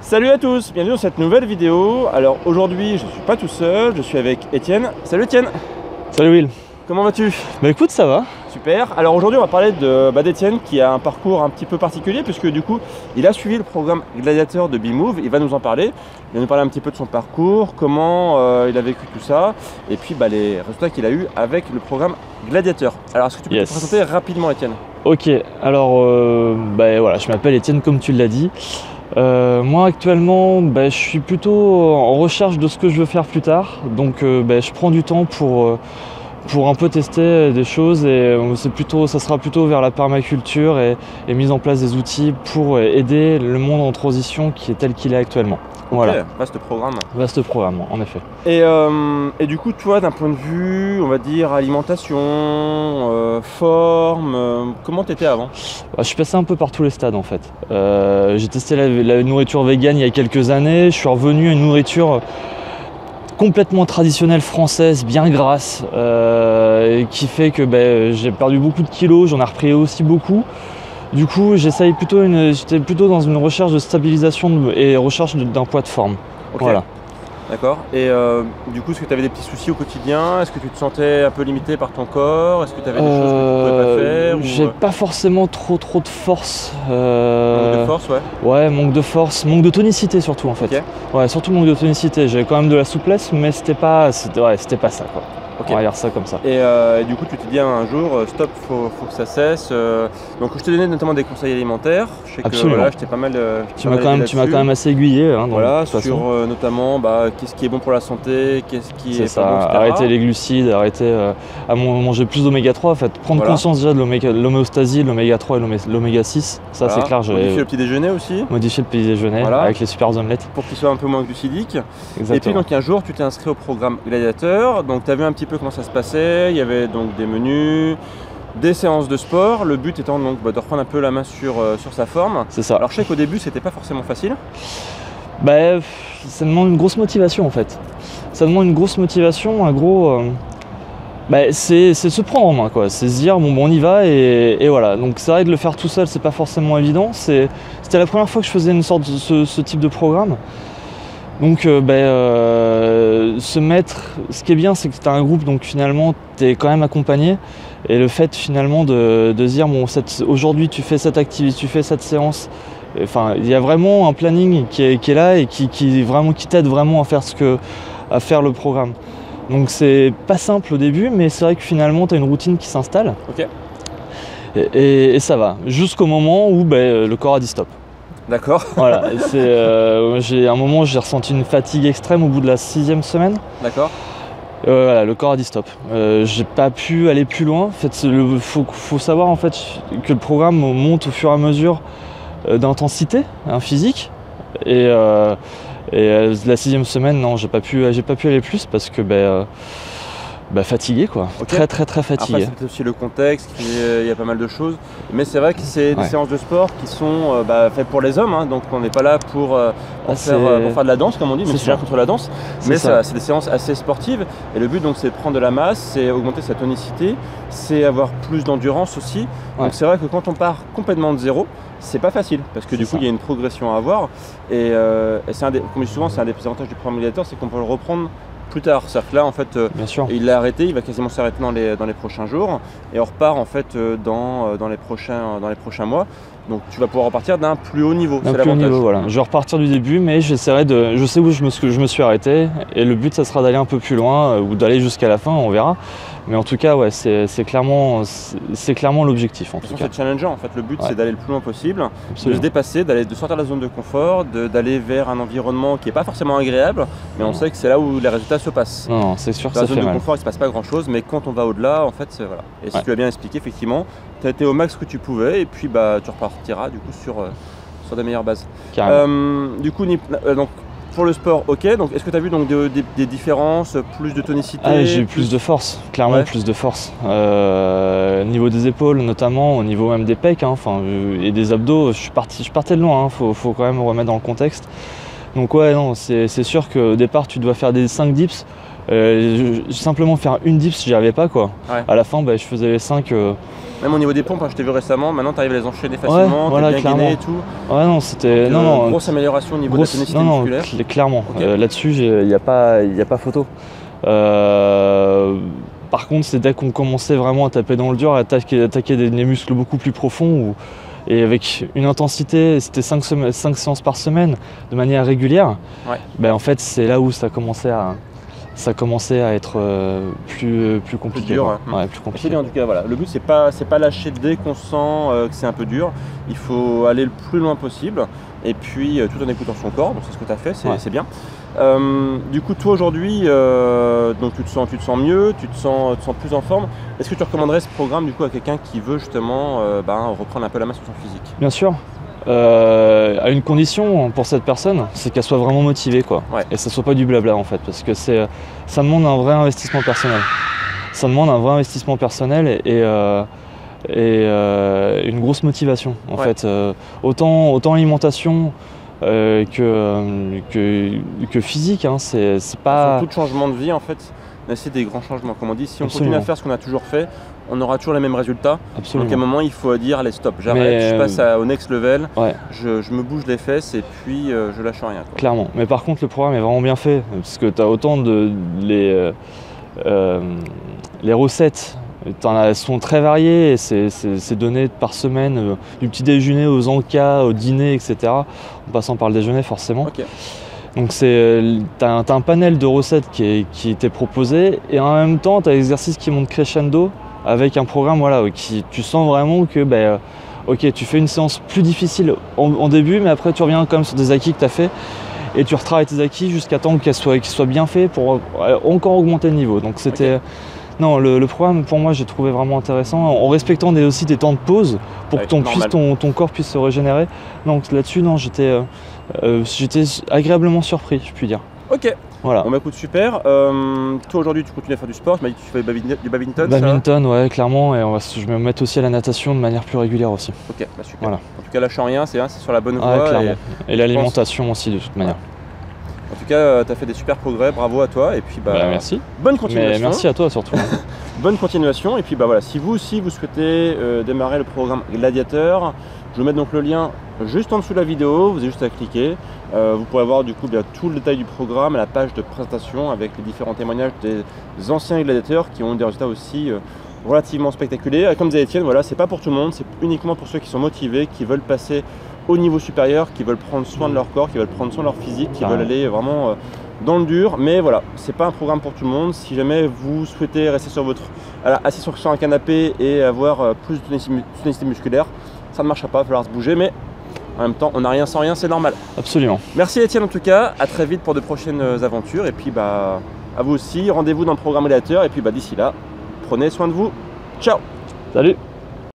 Salut à tous, bienvenue dans cette nouvelle vidéo. Alors aujourd'hui je suis pas tout seul, je suis avec Étienne. Salut Étienne. Salut Will. Comment vas-tu? Bah écoute, ça va. Super. Alors aujourd'hui on va parler d'Étienne qui a un parcours un petit peu particulier puisque du coup il a suivi le programme Gladiateur de B-Move. Il va nous en parler. Il va nous parler un petit peu de son parcours, comment il a vécu tout ça et puis les résultats qu'il a eu avec le programme Gladiateur. Alors est-ce que tu peux te présenter rapidement Étienne? Ok, alors voilà, je m'appelle Étienne comme tu l'as dit. Moi actuellement je suis plutôt en recherche de ce que je veux faire plus tard, donc je prends du temps pour un peu tester des choses et ça sera plutôt vers la permaculture et mise en place des outils pour aider le monde en transition qui est tel qu'il est actuellement. Voilà. Okay, vaste programme. Vaste programme, en effet. Et du coup, toi, d'un point de vue, on va dire, alimentation, forme, comment t'étais avant? Je suis passé un peu par tous les stades, en fait. J'ai testé la nourriture végane il y a quelques années. Je suis revenu à une nourriture complètement traditionnelle française, bien grasse, qui fait que j'ai perdu beaucoup de kilos, j'en ai repris aussi beaucoup. Du coup, j'étais plutôt dans une recherche de stabilisation et recherche d'un poids de forme. Okay. Voilà. D'accord. Et du coup, est-ce que tu avais des petits soucis au quotidien? Est-ce que tu te sentais un peu limité par ton corps? Est-ce que tu avais des choses que tu ne pouvais pas faire? J'ai pas forcément trop de force. Manque de force, ouais. Ouais, manque de force, manque de tonicité surtout en fait. Okay. Ouais, surtout manque de tonicité. J'avais quand même de la souplesse, mais c'était pas ça quoi. Okay. On va dire ça comme ça. Et du coup, tu te dis un jour, stop, faut que ça cesse. Donc, je t'ai donné notamment des conseils alimentaires. Je sais Absolument. que voilà, je t'ai pas mal. Tu m'as quand même assez aiguillé. Hein, voilà, sur notamment qu'est-ce qui est bon pour la santé, qu'est-ce qui est pas bon, etc. Arrêter les glucides, arrêter à manger plus d'oméga 3 en fait. Prendre conscience déjà de l'homéostasie, de l'oméga 3 et l'oméga 6. Ça c'est clair. Modifier le petit déjeuner aussi. Modifier le petit déjeuner avec les super omelettes. Pour qu'il soit un peu moins glucidique. Exactement. Et puis donc un jour tu t'es inscrit au programme Gladiateur. Donc tu as vu un petit peu comment ça se passait. Il y avait donc des menus, des séances de sport, le but étant donc de reprendre un peu la main sur sa forme. C'est ça. Alors je sais qu'au début c'était pas forcément facile. Ça demande une grosse motivation en fait. Ça demande une grosse motivation, un gros... c'est se prendre en main quoi, c'est se dire bon on y va et voilà. Donc c'est vrai que de le faire tout seul c'est pas forcément évident. C'était la première fois que je faisais une sorte de ce type de programme. Donc ce qui est bien c'est que tu as un groupe donc finalement tu es quand même accompagné et le fait finalement de se dire bon aujourd'hui tu fais cette activité, tu fais cette séance, enfin il y a vraiment un planning qui est là et qui t'aide vraiment à faire le programme. Donc c'est pas simple au début mais c'est vrai que finalement tu as une routine qui s'installe. Okay. Et ça va jusqu'au moment où le corps a dit stop. D'accord. Voilà, à un moment j'ai ressenti une fatigue extrême au bout de la 6e semaine. D'accord. Voilà, le corps a dit stop. J'ai pas pu aller plus loin. En fait, faut savoir en fait que le programme monte au fur et à mesure d'intensité physique. Et la 6e semaine, non, j'ai pas pu aller plus parce que fatigué quoi, okay. Très fatigué. Après c'est aussi le contexte, il y a pas mal de choses, mais c'est vrai que c'est des séances de sport qui sont faites pour les hommes, hein, donc on n'est pas là pour faire de la danse comme on dit, mais c'est bien contre la danse, mais c'est des séances assez sportives et le but donc c'est de prendre de la masse, c'est augmenter sa tonicité, c'est avoir plus d'endurance aussi, donc c'est vrai que quand on part complètement de zéro, c'est pas facile parce que du coup il y a une progression à avoir et comme je dis souvent c'est un des avantages du programme Gladiateur, c'est qu'on peut le reprendre plus tard. C'est-à-dire que là en fait il l'a arrêté, il va quasiment s'arrêter dans les prochains jours et on repart en fait dans les prochains mois. Donc tu vas pouvoir repartir d'un plus haut niveau. D'un plus haut niveau, voilà. Je vais repartir du début, mais je sais où je me suis arrêté et le but ça sera d'aller un peu plus loin ou d'aller jusqu'à la fin, on verra. Mais en tout cas, ouais, c'est clairement l'objectif. C'est challengeant en fait. Le but c'est d'aller le plus loin possible, de se dépasser, de sortir de la zone de confort, d'aller vers un environnement qui n'est pas forcément agréable, mais on sait que c'est là où les résultats se passent. Non, c'est sûr que ça fait mal. Dans la zone de confort, il ne se passe pas grand chose, mais quand on va au-delà, en fait, voilà. Et si tu as bien expliqué, effectivement, tu as été au max que tu pouvais, et puis tu repartiras du coup sur des meilleures bases. Du coup, donc pour le sport, ok. Donc, est-ce que tu as vu donc des différences, plus de tonicité? J'ai eu plus de force, clairement plus de force. Au niveau des épaules, notamment, au niveau même des pecs, et des abdos, je partais de loin. Faut quand même remettre dans le contexte. Donc ouais, non, c'est sûr qu'au départ, tu dois faire des 5 dips. Simplement faire une dips, j'y arrivais pas quoi. Ouais. À la fin, je faisais les 5 Même au niveau des pompes, je t'ai vu récemment, maintenant tu arrives à les enchaîner facilement, voilà, bien gainé et tout. Ouais, non, c'était. Grosse amélioration au niveau de la tonicité musculaire. Clairement. Okay. Là-dessus, il n'y a pas photo. Par contre, c'est dès qu'on commençait vraiment à taper dans le dur, à attaquer des muscles beaucoup plus profonds, et avec une intensité, c'était 5 séances par semaine, de manière régulière, ben, en fait, c'est là où ça commençait à être plus compliqué. Plus dur. Plus compliqué. En tout cas, voilà. Le but, c'est pas lâcher dès qu'on sent que c'est un peu dur. Il faut aller le plus loin possible, et puis tout en écoutant son corps. Donc c'est ce que tu as fait, c'est bien. Du coup, toi aujourd'hui, donc tu te sens mieux, tu te sens plus en forme. Est-ce que tu recommanderais ce programme du coup à quelqu'un qui veut justement reprendre un peu la main sur son physique? Bien sûr. À une condition pour cette personne, c'est qu'elle soit vraiment motivée, quoi. Et que ça soit pas du blabla en fait, parce que ça demande un vrai investissement personnel. Ça demande un vrai investissement personnel et une grosse motivation en fait. Autant alimentation que physique, hein, c'est pas. Sur tout changement de vie en fait, c'est des grands changements. Comme on dit, si on continue à faire ce qu'on a toujours fait, on aura toujours les mêmes résultats. Absolument. Donc à un moment, il faut dire allez stop, j'arrête, je passe au next level, je me bouge les fesses et puis je lâche rien. Quoi. Clairement. Mais par contre, le programme est vraiment bien fait parce que tu as autant les recettes. Elles sont très variées, c'est donné par semaine, du petit déjeuner aux encas, au dîner, etc. En passant par le déjeuner forcément. Donc t'as un panel de recettes qui t'est proposé, et en même temps t'as l'exercice qui monte crescendo avec un programme qui tu sens vraiment que ok, tu fais une séance plus difficile en début, mais après tu reviens quand même sur des acquis que tu as fait et tu retravailles tes acquis jusqu'à temps qu'ils soient bien faits pour encore augmenter le niveau. Donc c'était non, le programme pour moi j'ai trouvé vraiment intéressant, en respectant aussi des temps de pause pour que ton corps puisse se régénérer. Donc là-dessus, non, j'étais agréablement surpris, je puis dire. Ok. Voilà. Bon écoute, super. Toi aujourd'hui tu continues à faire du sport, tu m'as dit que tu fais du badminton. Badminton, ouais, clairement, et je vais me mettre aussi à la natation de manière plus régulière aussi. Ok, super. Voilà. En tout cas, lâche rien, c'est sur la bonne voie. Clairement. Et l'alimentation aussi de toute manière. En tout cas, tu as fait des super progrès, bravo à toi, et puis merci. Bonne continuation. Mais merci à toi surtout. Bonne continuation, et puis voilà, si vous aussi vous souhaitez démarrer le programme Gladiateur, je vous mets donc le lien juste en dessous de la vidéo, vous avez juste à cliquer. Vous pourrez voir du coup tout le détail du programme, la page de présentation avec les différents témoignages des anciens gladiateurs qui ont des résultats aussi relativement spectaculaires. Et comme disait Étienne, voilà, c'est pas pour tout le monde, c'est uniquement pour ceux qui sont motivés, qui veulent passer au niveau supérieur, qui veulent prendre soin de leur corps, qui veulent prendre soin de leur physique, qui veulent aller vraiment dans le dur. Mais voilà, c'est pas un programme pour tout le monde. Si jamais vous souhaitez rester assis sur un canapé et avoir plus de tonicité musculaire, ça ne marchera pas, il va falloir se bouger, mais en même temps, on n'a rien sans rien, c'est normal. Absolument. Merci Étienne en tout cas, à très vite pour de prochaines aventures, et puis à vous aussi, rendez-vous dans le programme Gladiateur, et puis d'ici là, prenez soin de vous. Ciao. Salut.